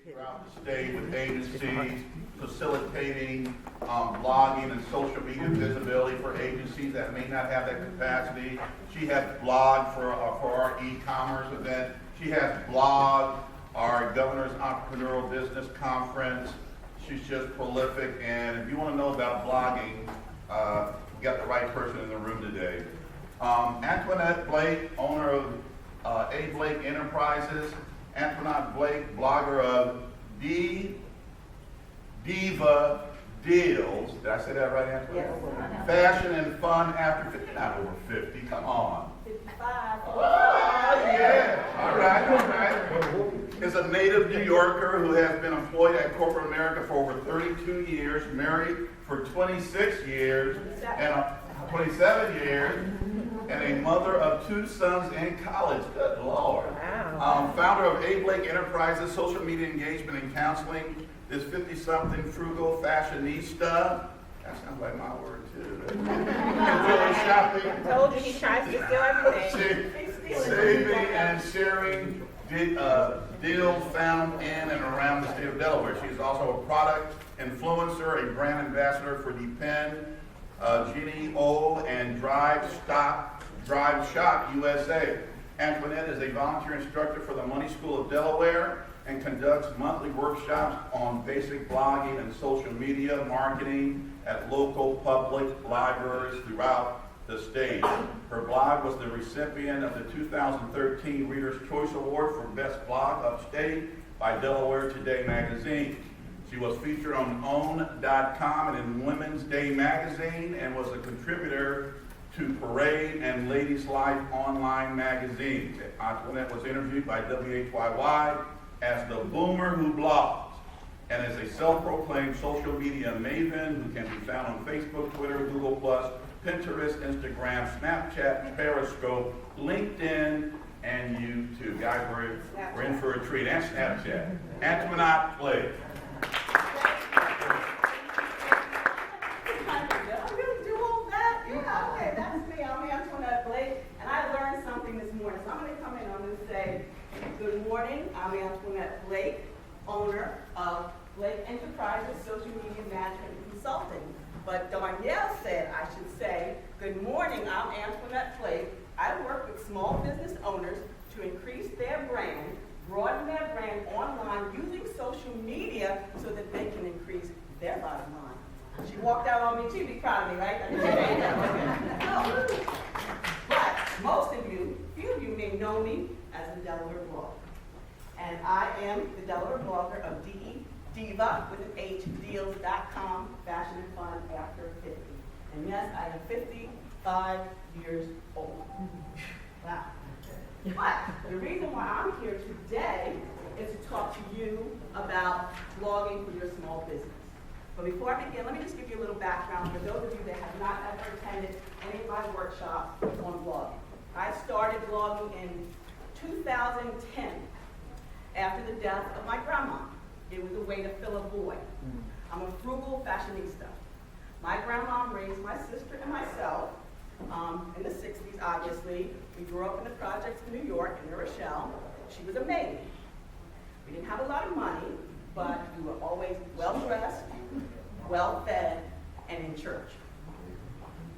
throughout the state with agencies facilitating blogging and social media visibility for agencies that may not have that capacity. She has blogged for our e-commerce event. She has blogged our Governor's Entrepreneurial Business Conference. She's just prolific, and if you want to know about blogging, we got the right person in the room today. Antionette Blake, owner of A. Blake Enterprises. Antionette Blake, blogger of Diva Deals. Did I say that right, Antionette? Yes. Fashion and fun after 50. You're not over 50. Come on. 55. Oh, yeah. All right. Is a native New Yorker who has been employed at corporate America for over 32 years, married for 26 years, and 27 years, and a mother of 2 sons in college. Good Lord. Wow. Founder of A. Blake Enterprises, social media engagement and counseling. This 50-something frugal fashionista. That sounds like my word, too. Shopping. I told you he tries to steal everything. Saving and sharing deals found in and around the state of Delaware. She is also a product influencer, a brand ambassador for Depend, GNO, and Drive Shop USA. Antionette is a volunteer instructor for the Money School of Delaware and conducts monthly workshops on basic blogging and social media marketing at local public libraries throughout the state. Her blog was the recipient of the 2013 Reader's Choice Award for Best Blog Upstate by Delaware Today magazine. She was featured on OWN.com and in Women's Day magazine and was a contributor to Parade and Ladies Life online magazines. Antionette was interviewed by WHYY as the boomer who blogs and is a self-proclaimed social media maven who can be found on Facebook, Twitter, Google+, Pinterest, Instagram, Snapchat, Periscope, LinkedIn, and YouTube. Guys, we're in for a treat. And Snapchat. Antionette Blake. Good morning, I'm Antionette Blake, owner of Blake Enterprises Social Media Management and Consulting. But Darnell said I should say, good morning, I'm Antionette Blake. I work with small business owners to increase their brand, broaden their brand online using social media so that they can increase their bottom line. She walked out on me, she'd be proud of me, right? But most of you, few of you may know me as a Delaware blogger. And I am the Delaware blogger of Diva with an H, deals.com, fashion and fun after 50. And yes, I am 55 years old. Wow. But the reason why I'm here today is to talk to you about blogging for your small business. But before I begin, let me just give you a little background for those of you that have not ever attended any of my workshops on blogging. I started blogging in 2010 after the death of my grandma. It was a way to fill a void. I'm a frugal fashionista. My grandma raised my sister and myself in the 60s, obviously. We grew up in the projects of New York, in New Rochelle. She was a maid. We didn't have a lot of money, but we were always well-dressed, well-fed, and in church.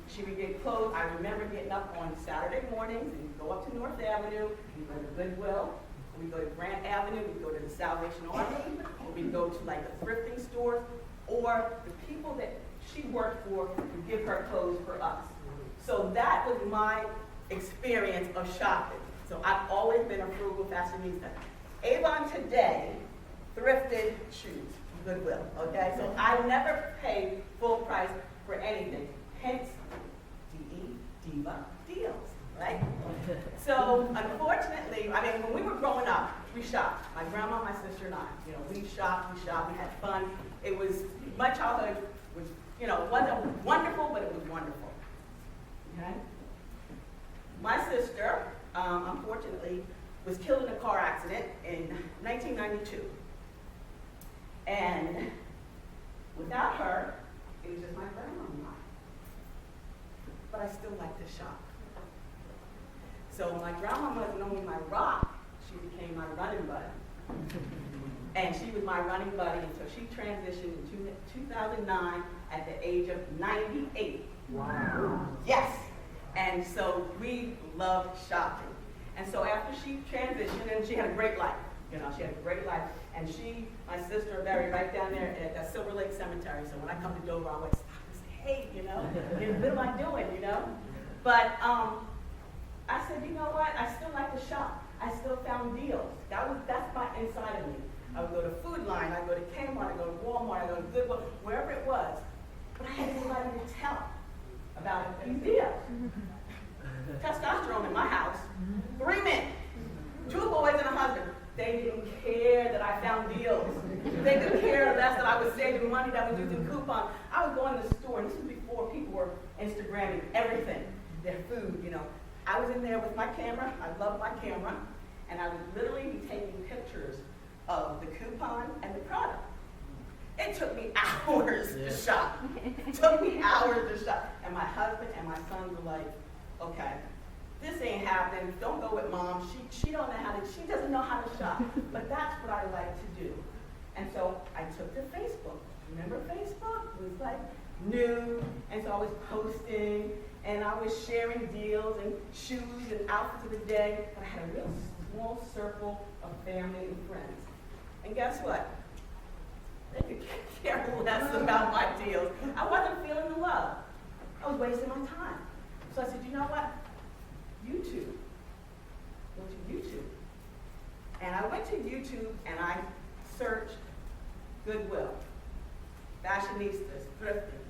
She would get clothes. I remember getting up on Saturday mornings and go up to North Avenue, we'd go to Goodwill, we'd go to Grant Avenue, we'd go to the Salvation Army, or we'd go to like the thrifting stores, or the people that she worked for would give her clothes for us. So that was my experience of shopping. So I've always been a frugal fashionista. Avon today thrifted shoes from Goodwill, okay? So I never paid full price for anything, hence Diva Deals, right? So unfortunately, I mean, when we were growing up, we shopped. My grandma, my sister, and I. You know, we shopped, we had fun. It was, my childhood was, you know, it wasn't wonderful, but it was wonderful, okay? My sister, unfortunately, was killed in a car accident in 1992. And without her, it was just my grandma and I. But I still like to shop. So my grandma wasn't only my rock, she became my running buddy. And she was my running buddy until she transitioned in 2009 at the age of 98. Wow. Yes. And so we loved shopping. And so after she transitioned, and she had a great life, she had a great life. And my sister are buried right down there at that Silver Lake Cemetery. So when I come to Dover, I always stop and say, hey, what am I doing, But I said, you know what? I still like to shop. I still found deals. That's my inside of me. I would go to Food Line, I'd go to Kmart, I'd go to Walmart, I'd go to Goodwill, wherever it was. But I had nobody to tell about these deals. Testosterone in my house. 3 men, 2 boys and a husband. They didn't care that I found deals. They didn't care less that I was saving money, that I was using coupons. I was going to the store, and this was before people were Instagramming everything, their food, I was in there with my camera. I love my camera. And I would literally be taking pictures of the coupon and the product. It took me hours to shop. It took me hours to shop. And my husband and my son were like, okay, this ain't happening. Don't go with mom. She doesn't know how to shop. But that's what I like to do. And so I took to Facebook. Remember Facebook? It was like new. And so I was posting and I was sharing deals and shoes and outfits of the day. But I had a real small circle of family and friends. And guess what? They could care less about my deals. I wasn't feeling the love. I was wasting my time. So I said, you know what? YouTube. Go to YouTube. And I went to YouTube and I searched Goodwill, fashionistas, thrifting.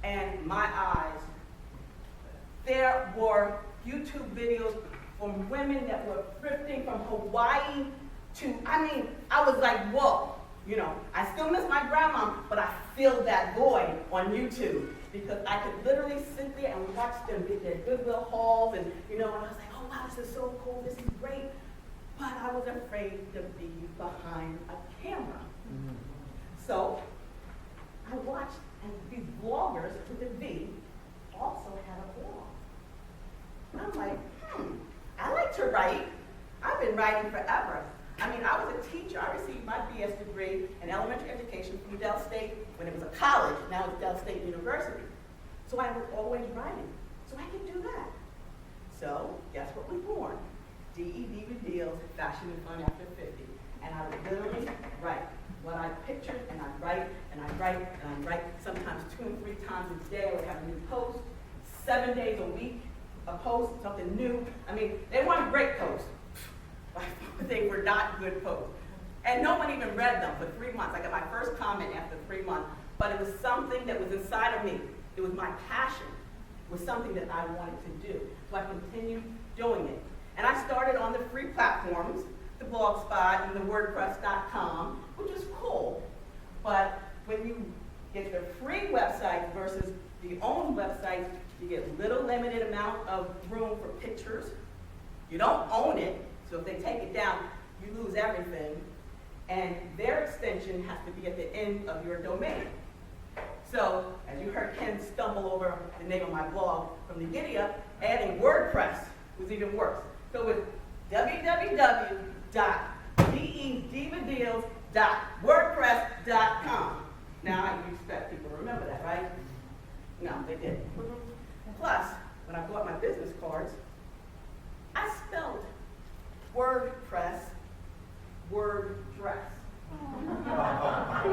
And my eyes, there were YouTube videos from women that were thrifting from Hawaii to, I was like, whoa. I still miss my grandma, but I filled that void on YouTube because I could literally sit there and watch them get their Goodwill hauls and, and I was like, oh wow, this is so cool, this is great. But I was afraid to be behind a camera. Mm-hmm. So I watched, and these bloggers with a V also had a blog. And I'm like, I like to write. I've been writing forever. I was a teacher. I received my BS degree in elementary education from Del State when it was a college. Now it's Del State University. So I was always writing. So I could do that. So guess what was born? DED Reveals Fashion and Fun After 50. And I would literally write what I pictured, and I'd write, and I'd write, and I'd write sometimes 2 and 3 times a day. I would have a new post, 7 days a week, a post, something new. They weren't great posts. They were not good posts. And no one even read them for 3 months. I got my first comment after 3 months, but it was something that was inside of me. It was my passion. It was something that I wanted to do. So I continued doing it. And I started on the free platforms, the Blogspot and the WordPress.com, which is cool. But when you get the free website versus the owned website, you get little limited amount of room for pictures. You don't own it. So if they take it down, you lose everything. And their extension has to be at the end of your domain. So, as you heard Ken stumble over the name of my blog from the giddy up, adding WordPress was even worse. So it's www.dedevadeals.wordpress.com. Now, you expect people to remember that, right? No, they didn't. Plus, when I bought my business cards, I spelled WordPress, WordDress.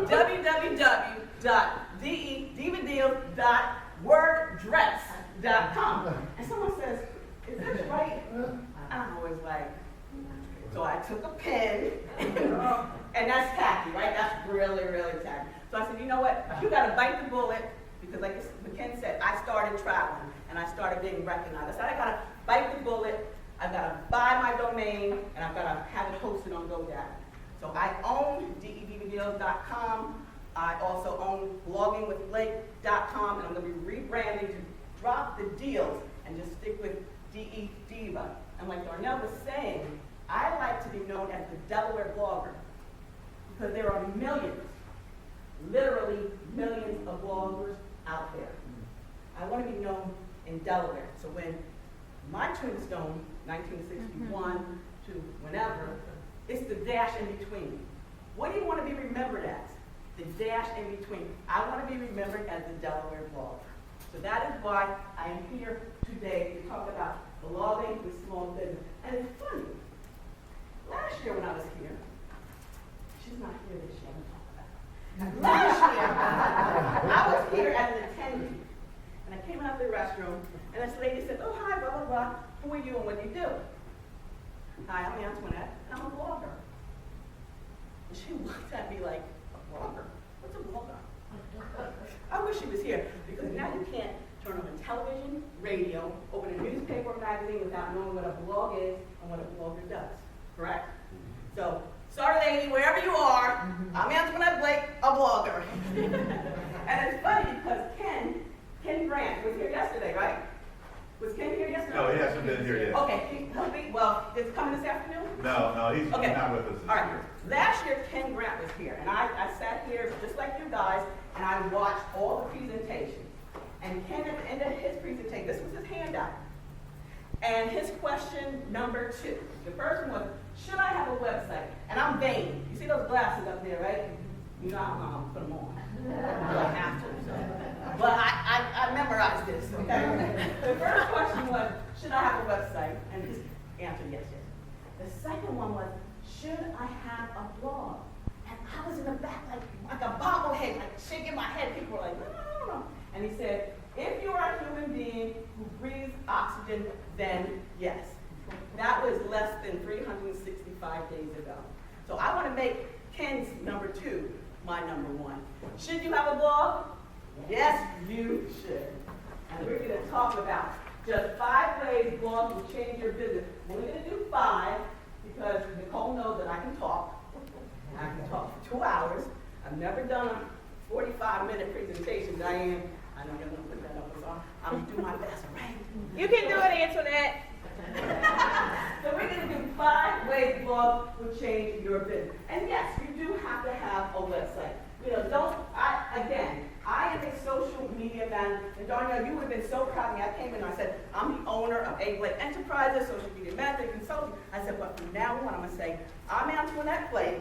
www.dedevadeals.wordpress.com. And someone says, is this right? I'm always like, so I took a pen, and that's tacky, right? That's really, really tacky. So I said, you know what? You got to bite the bullet, because like Ken said, I started traveling, and I started being recognized. I said, I got to bite the bullet. I've got to buy my domain, and I've got to have it hosted on GoDaddy. So I own DEDvideos.com. I also own bloggingwithblake.com, and I'm going to be rebranding to drop the deals and just stick with DE Diva. And like Darnell was saying, I like to be known as the Delaware blogger because there are millions, literally millions of bloggers out there. I want to be known in Delaware. So when my tombstone, 1961 to whenever, it's the dash in between. What do you want to be remembered as? The dash in between. I want to be remembered as the Delaware blogger. So that is why I am here today to talk about blogging with small business. And it's funny. Last year when I was here, she's not here this year. Last year, I was here as an attendee. And I came out of the restroom, and this lady said, oh, hi, blah, blah, blah. Who are you and what do you do? Hi, I'm Antionette, and I'm a blogger. And she looked at me like, a blogger? What's a blogger? I wish she was here, because now you can't turn on television, radio, open a newspaper or magazine without knowing what a blog is and what a blogger does, correct? So, sorry lady, wherever you are, I'm Antionette Blake, a blogger. And it's funny because Ken Grant was here yesterday, right? Was Ken here yesterday? No, he hasn't been here yet. Okay, well, is it coming this afternoon? No, he's Okay. not with us this All right. year. Last year, Ken Grant was here, and I sat here just like you guys, and I watched all the presentations. And Ken, at the end of his presentation, this was his handout. And his question number 2, the first one was, should I have a website? And I'm vain. You see those glasses up there, right? You know I'm gonna put them on. I have to. So. But I memorized this, okay? The first question was, should I have a website? And his answer, yes. The second one was, should I have a blog? And I was in the back like a bobblehead, like shaking my head. People were like, no. And he said, if you are a human being who breathes oxygen, then yes. That was less than 365 days ago. So I want to make Ken's number 2 my number 1. Should you have a blog? Yes, you should. And we're going to talk about just 5 ways blogs will change your business. We're going to do 5 because Nicole knows that I can talk. I can talk for 2 hours. I've never done a 45-minute presentation, Diane. I know you're going to put that up, so I'm going to do my best, right? You can do it, Antionette. So we're going to do 5 ways blogs will change your business. And yes, you do have to have a website. You know, I am a social media manager, and Darnell, you would have been so proud of me. I came in and I said, I'm the owner of A. Blake Enterprises, social media manager, consultant. I said, but from now on, I'm going to say, I'm Antionette Blake.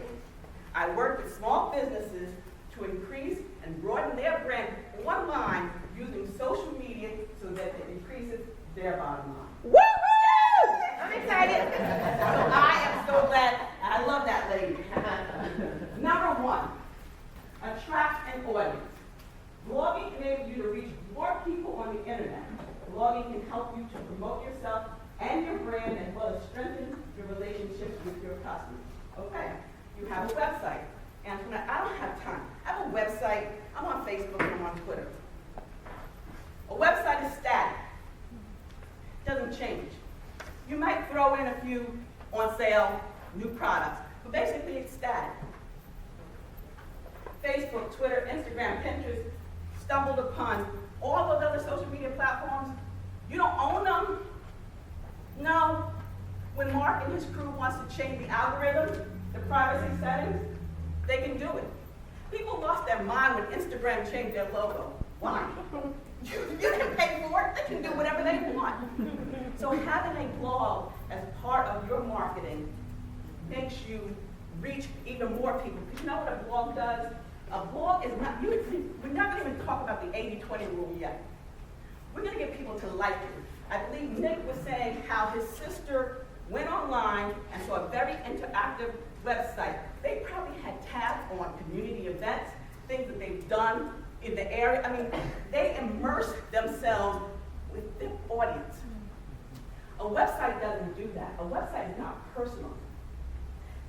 I work with small businesses to increase and broaden their brand online using social media so that it increases their bottom line. Woo-hoo! I'm excited. So I am so glad. I love that lady. Number 1, attract an audience. Blogging enables you to reach more people on the internet. Blogging can help you to promote yourself and your brand as well as strengthen your relationships with your customers. Okay, you have a website. Antionette, I don't have time. I have a website. I'm on Facebook and I'm on Twitter. A website is static. It doesn't change. You might throw in a few on sale, new products, but basically it's static. Facebook, Twitter, Instagram, Pinterest, stumbled upon all those other social media platforms. You don't own them. No. When Mark and his crew wants to change the algorithm, the privacy settings, they can do it. People lost their mind when Instagram changed their logo. Why? You didn't pay for it. They can do whatever they want. So having a blog as part of your marketing makes you reach even more people. Because you know what a blog does? A blog is not, we're not going to even talk about the 80-20 rule yet. We're going to get people to like it. I believe Nick was saying how his sister went online and saw a very interactive website. They probably had tabs on community events, things that they've done in the area. I mean, they immerse themselves with their audience. A website doesn't do that. A website is not personal.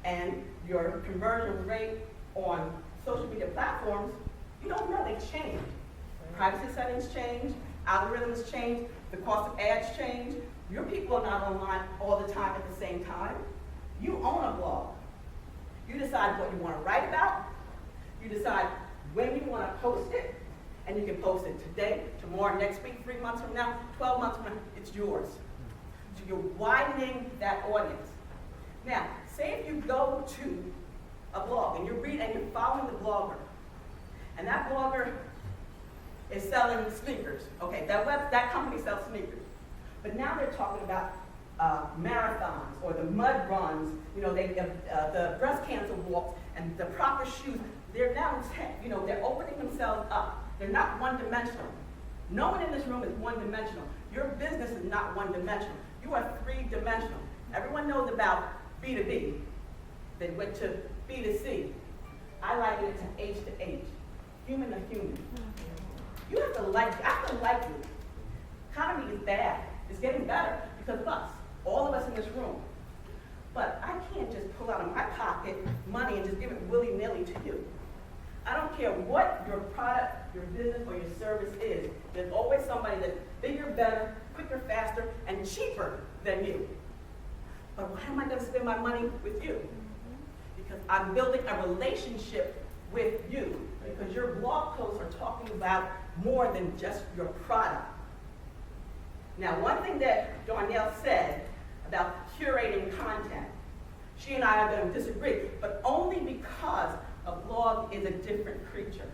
And your conversion rate on social media platforms, you don't know, they change. Privacy settings change, algorithms change, the cost of ads change. Your people are not online all the time at the same time. You own a blog. You decide what you want to write about. You decide when you want to post it, and you can post it today, tomorrow, next week, 3 months from now, 12 months from now, it's yours. So you're widening that audience. Now, say if you go to a blog and you're following the blogger, and that blogger is selling sneakers. Okay, that company sells sneakers. But now they're talking about marathons or the mud runs, the breast cancer walks and the proper shoes. They're now, they're opening themselves up. They're not one-dimensional. No one in this room is one-dimensional. Your business is not one-dimensional. You are three-dimensional. Everyone knows about B2B. They went to B2C. I liken it to H to H, human to human. You have to like, I have to like you. Economy is bad. It's getting better because of us, all of us in this room. But I can't just pull out of my pocket money and just give it willy-nilly to you. I don't care what your product, your business, or your service is. There's always somebody that's bigger, better, quicker, faster, and cheaper than you. But why am I going to spend my money with you? Because I'm building a relationship with you. Because your blog posts are talking about more than just your product. Now, one thing that Darnell said about curating content, she and I are going to disagree, but only because a blog is a different creature.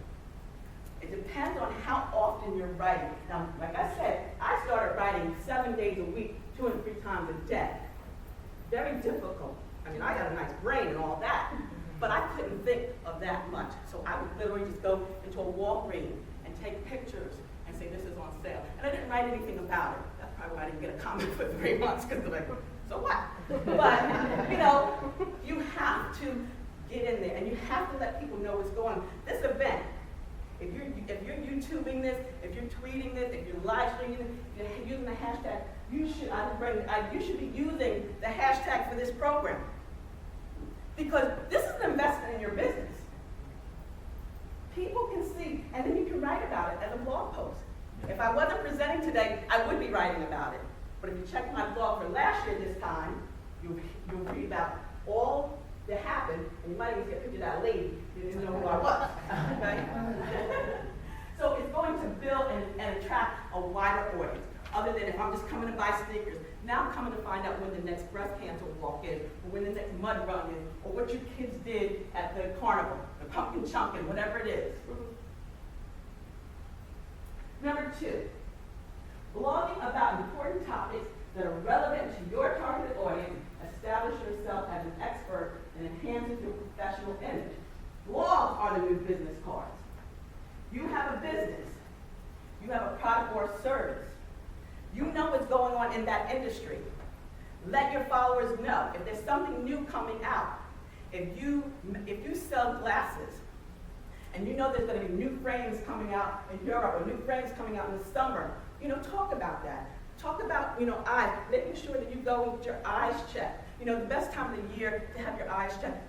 It depends on how often you're writing. Now, like I said, I started writing 7 days a week, 2 and 3 times a day. Very difficult. I mean, I got a nice brain and all that, but I couldn't think of that much. So I would literally just go into a Walgreens and take pictures and say, this is on sale. And I didn't write anything about it. That's probably why I didn't get a comment for 3 months, because they're like, so what? But, you have to get in there, and you have to let people know what's going on. This event, if you're YouTubing this, if you're tweeting this, if you're live streaming it, if you're using the hashtag, you should be using the hashtag for this program. Because this is an investment in your business. People can see, and then you can write about it as a blog post. If I wasn't presenting today, I would be writing about it. But if you check my blog for last year this time, you'll read about all that happened, and you might even get pictures of that lady. You didn't know who I was. Right? So it's going to build and attract a wider audience. Other than if I'm just coming to buy sneakers, now I'm coming to find out when the next breast cancer walk is, or when the next mud run is, or what your kids did at the carnival, the pumpkin chunkin', whatever it is. Number 2, blogging about important topics that are relevant to your targeted audience. Establish yourself as an expert and enhances your professional image. Blogs are the new business cards. You have a business. You have a product or a service. You know what's going on in that industry. Let your followers know. If there's something new coming out, if you sell glasses, and you know there's going to be new frames coming out in Europe or new frames coming out in the summer, talk about that. Talk about, eyes, making sure that you go and get your eyes checked. The best time of the year to have your eyes checked.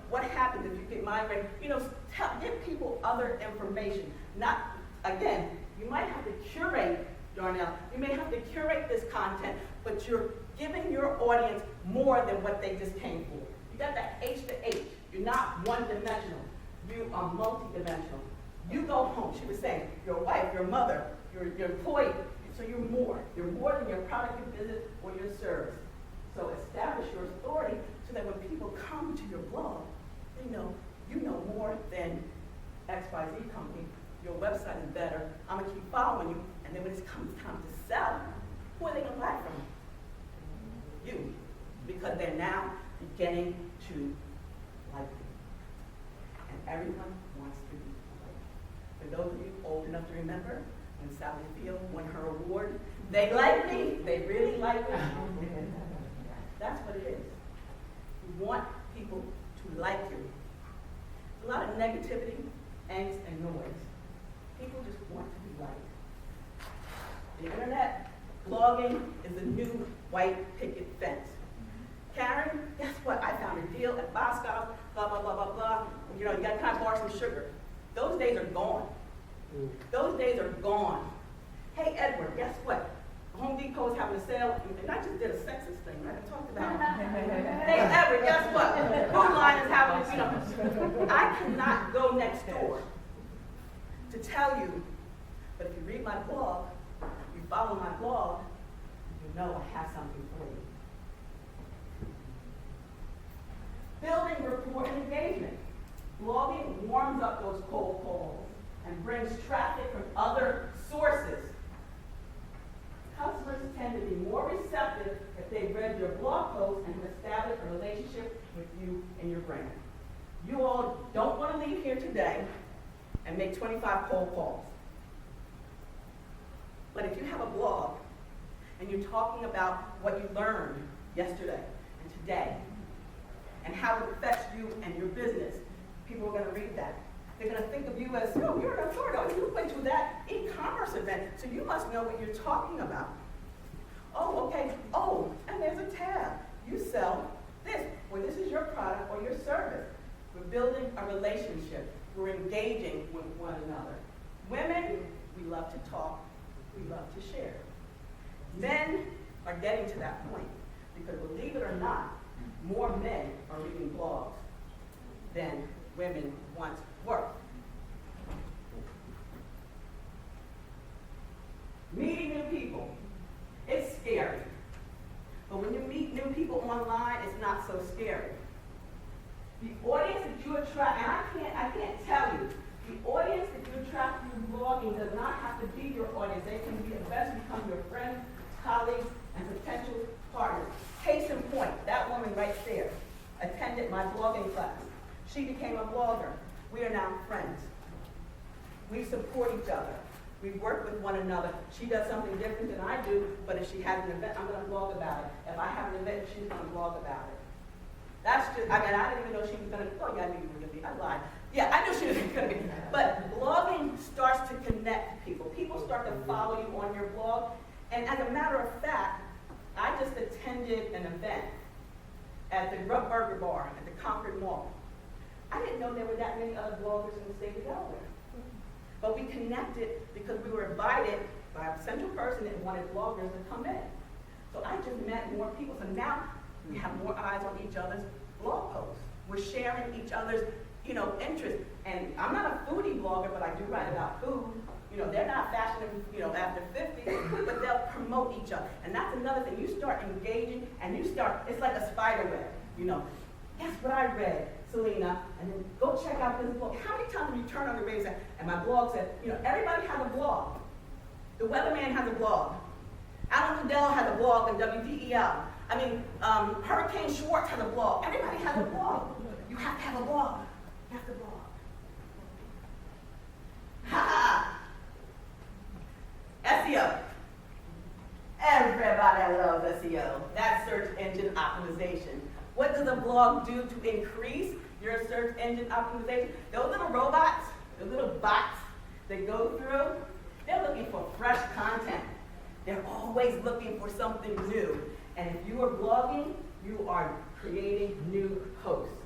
What happens if you get migraine? Give people other information. Not, again, you might have to curate, Darnell, you may have to curate this content, but you're giving your audience more than what they just came for. You got that H to H. You're not one-dimensional. You are multi-dimensional. You go home, she was saying, your wife, your mother, your employee, so you're more. You're more than your product, your business, or your service. So establish your authority so that when people come to your blog, they know you know more than XYZ company. Your website is better. I'm going to keep following you. And then when it comes time to sell, who are they going to buy from? You. Because they're now beginning to like you. And everyone wants to be liked. For those of you old enough to remember, when Sally Field won her award, they like me. They really like me. That's what it is. You want people to like you. There's a lot of negativity, angst, and noise. People just want to be liked. The internet, blogging is the new white picket fence. Karen, guess what? I found a deal at Boscov's, blah, blah, blah, blah, blah. You got to kind of borrow some sugar. Those days are gone. Those days are gone. Hey, Edward, guess what? Home Depot is having a sale, and I just did a sexist thing, right? I talked about it. Hey, Edward, guess what? Food Line is having, I cannot go next door to tell you, but if you read my blog, you follow my blog, you know I have something for you. Building rapport and engagement. Blogging warms up those cold calls and brings traffic from other sources. Customers customers tend to be more receptive if they've read your blog post and have established a relationship with you and your brand. You all don't want to leave here today and make 25 cold calls. But if you have a blog and you're talking about what you learned yesterday and today and how it affects you and your business, people are going to read that. They're going to think of you as, oh, you're an authority. You went to that e-commerce event, so you must know what you're talking about. Oh, okay. Oh, and there's a tab. You sell this, or this is your product or your service. We're building a relationship. We're engaging with one another. Women, we love to talk. We love to share. Men are getting to that point because, believe it or not, more men are reading blogs than women once were. Meeting new people, it's scary. But when you meet new people online, it's not so scary. The audience that you attract, and I can't tell you, the audience that you attract through blogging does not have to be your audience. They can be eventually become your friends, colleagues, and potential partners. Case in point, that woman right there attended my blogging class. She became a blogger. We are now friends. We support each other. We work with one another. She does something different than I do, but if she has an event, I'm going to blog about it. If I have an event, she's going to blog about it. That's just, I didn't even know she was going to, oh yeah, I knew you were going to be, I lied. Yeah, I knew she was going to be. But blogging starts to connect people. People start to follow you on your blog. And as a matter of fact, I just attended an event at the Grub Burger Bar at the Concord Mall. I didn't know there were that many other bloggers in the state of Delaware. But we connected because we were invited by a central person that wanted bloggers to come in. So I just met more people. So now we have more eyes on each other's blog posts. We're sharing each other's, interests. And I'm not a foodie blogger, but I do write about food. They're not fashionable, after 50, but they'll promote each other. And that's another thing. You start engaging, and it's like a spider web, Guess what I read, Selena? And then go check out this book. How many times have you turned on the radio and my blog said, everybody has a blog. The Weatherman has a blog. Alan Liddell has a blog on WDEL. Hurricane Schwartz has a blog. Everybody has a blog. You have to have a blog. You have to blog. Ha ha! SEO. Everybody loves SEO. That's search engine optimization. What does a blog do to increase your search engine optimization? Those little robots, those little bots that go through, they're looking for fresh content. They're always looking for something new. And if you are blogging, you are creating new posts,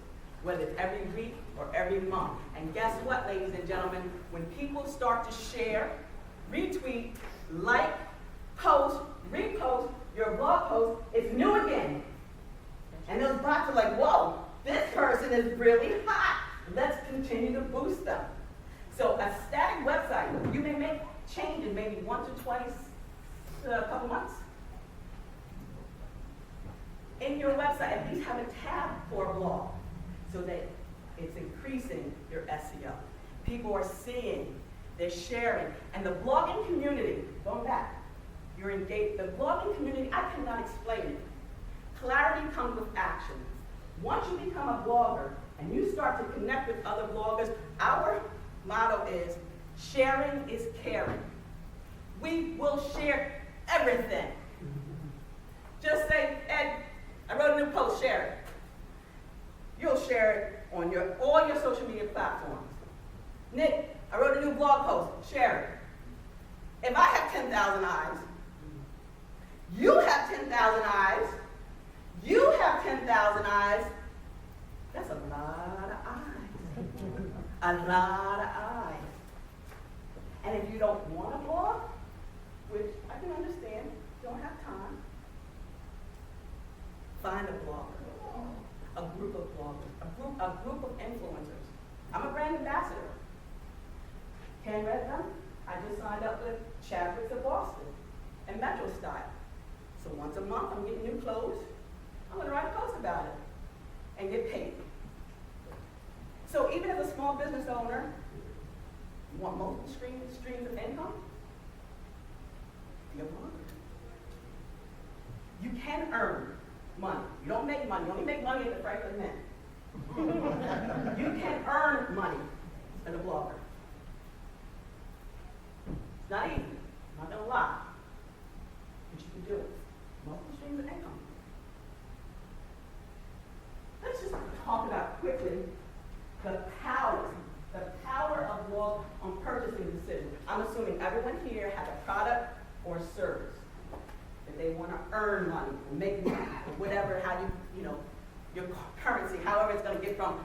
whether it's every week or every month. And guess what, ladies and gentlemen? When people start to share, retweet, like, post, repost your blog post, it's new again. And those bots are like, whoa, this person is really hot. Let's continue to boost them. So a static website, you may make changes maybe once or twice a couple months. In your website, at least have a tab for a blog so that it's increasing your SEO. People are seeing, they're sharing. And the blogging community, going back, you're engaged. The blogging community, I cannot explain it. Clarity comes with action. Once you become a blogger and you start to connect with other bloggers, our motto is sharing is caring. We will share everything. Just say, Ed, I wrote a new post, share it. You'll share it on all your social media platforms. Nick, I wrote a new blog post, share it. If I have 10,000 eyes, you have 10,000 eyes, you have 10,000 eyes, that's a lot of eyes. A lot of eyes. And if you don't want to blog, which I can understand, don't have time, find a blogger, a group of bloggers, a group of influencers. I'm a brand ambassador. Ken Redmond, I just signed up with Chadwick's of Boston and Metro Style. So once a month, I'm getting new clothes. I'm going to write a post about it and get paid. So even as a small business owner, you want multiple streams of income? Be a blogger. You can earn money. You don't make money. You only make money at the Franklin Mint. You can earn money as a blogger. It's not easy. I'm not going to lie. But you can do it. Multiple streams of income. Let's just talk about quickly the power of blog on purchasing decisions. I'm assuming everyone here has a product or a service that they want to earn money or make money or whatever, how you know, your currency, however it's going to get from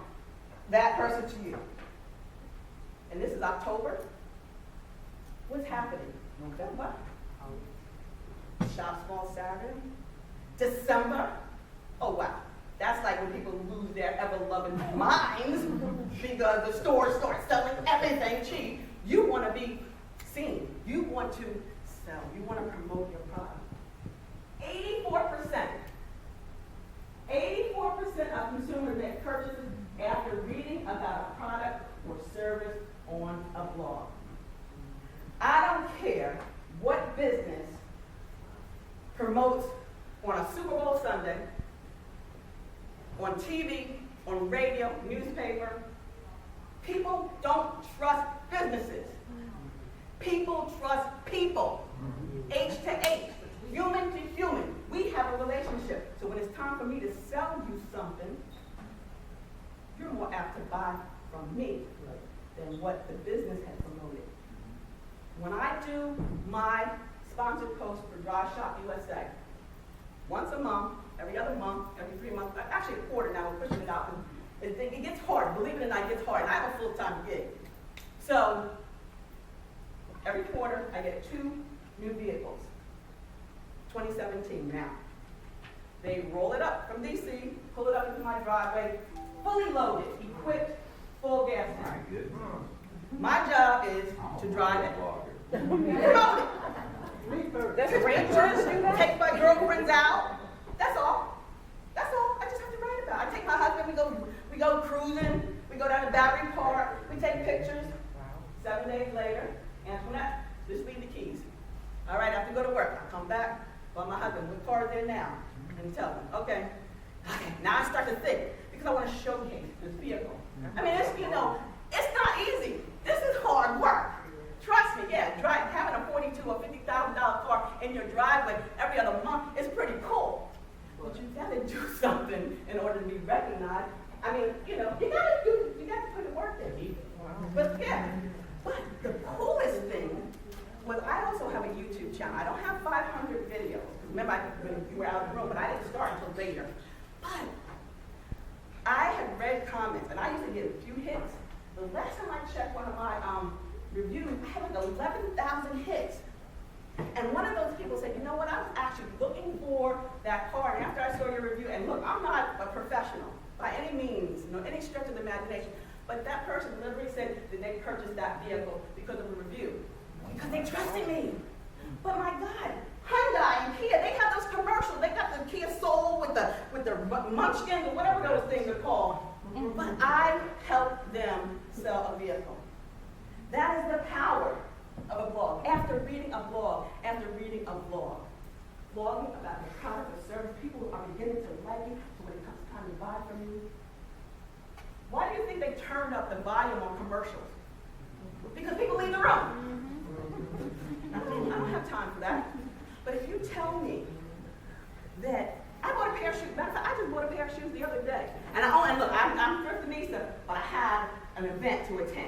that person to you. And this is October. What's happening? November. Shop Small Saturday. December. Oh, wow. That's like when people lose their ever-loving minds because the stores start selling everything cheap. You want to be seen. You want to sell. You want to promote your product. 84% of consumers make purchases after reading about a product or service on a blog. I don't care what business promotes on a Super Bowl Sunday, on TV, on radio, newspaper. People don't trust businesses. People trust people. H to H, human to human. We have a relationship. So when it's time for me to sell you something, you're more apt to buy from me than what the business has promoted. When I do my sponsored post for Dry Shop USA, once a month, every other month, every 3 months, actually a quarter now, we're pushing it out. It gets hard, believe it or not, it gets hard. And I have a full-time gig. So every quarter, I get 2 new vehicles. 2017 now. They roll it up from DC, pull it up into my driveway, fully loaded, equipped, full gas tank. My job is to drive it. Promote it. Does Rangers do that? Take my girlfriends out. That's all. That's all. I just have to write about it. I take my husband, we go cruising, we go down to Battery Park, we take pictures. 7 days later, Antionette, just leave the keys. All right, I have to go to work. I come back, call my husband, what car is there now? And tell him, okay, now I start to think, because I want to showcase this vehicle. I mean, it's, you know, it's not easy. This is hard work. Trust me, yeah, having a $42,000 or $50,000 car in your driveway every other month is pretty cool. But you gotta do something in order to be recognized. I mean, you know, you gotta put the work in. But yeah, but the coolest thing was I also have a YouTube channel. I don't have 500 videos. Remember, when you were out of the room, but I didn't start until later. But I had read comments, and I used to get a few hits. The last time I checked one of my reviews, I had like 11,000 hits. And one of those people said, you know what, I was actually looking for that car, and after I saw your review, and look, I'm not a professional by any means, any stretch of the imagination, but that person literally said that they purchased that vehicle because of a review, because they trusted me. But my God, Hyundai and Kia, they have those commercials. They got the Kia Soul with the munchkins or whatever those things are called. But I helped them sell a vehicle. That is the power of a blog. After reading a blog, blogging about the product or service, people are beginning to like it. So when it comes time to buy from you, why do you think they turned up the volume on commercials? Because people leave the room. I don't have time for that. But if you tell me that I bought a pair of shoes, matter of fact, I just bought a pair of shoes the other day. And look, I'm Thriftinista, but I had an event to attend.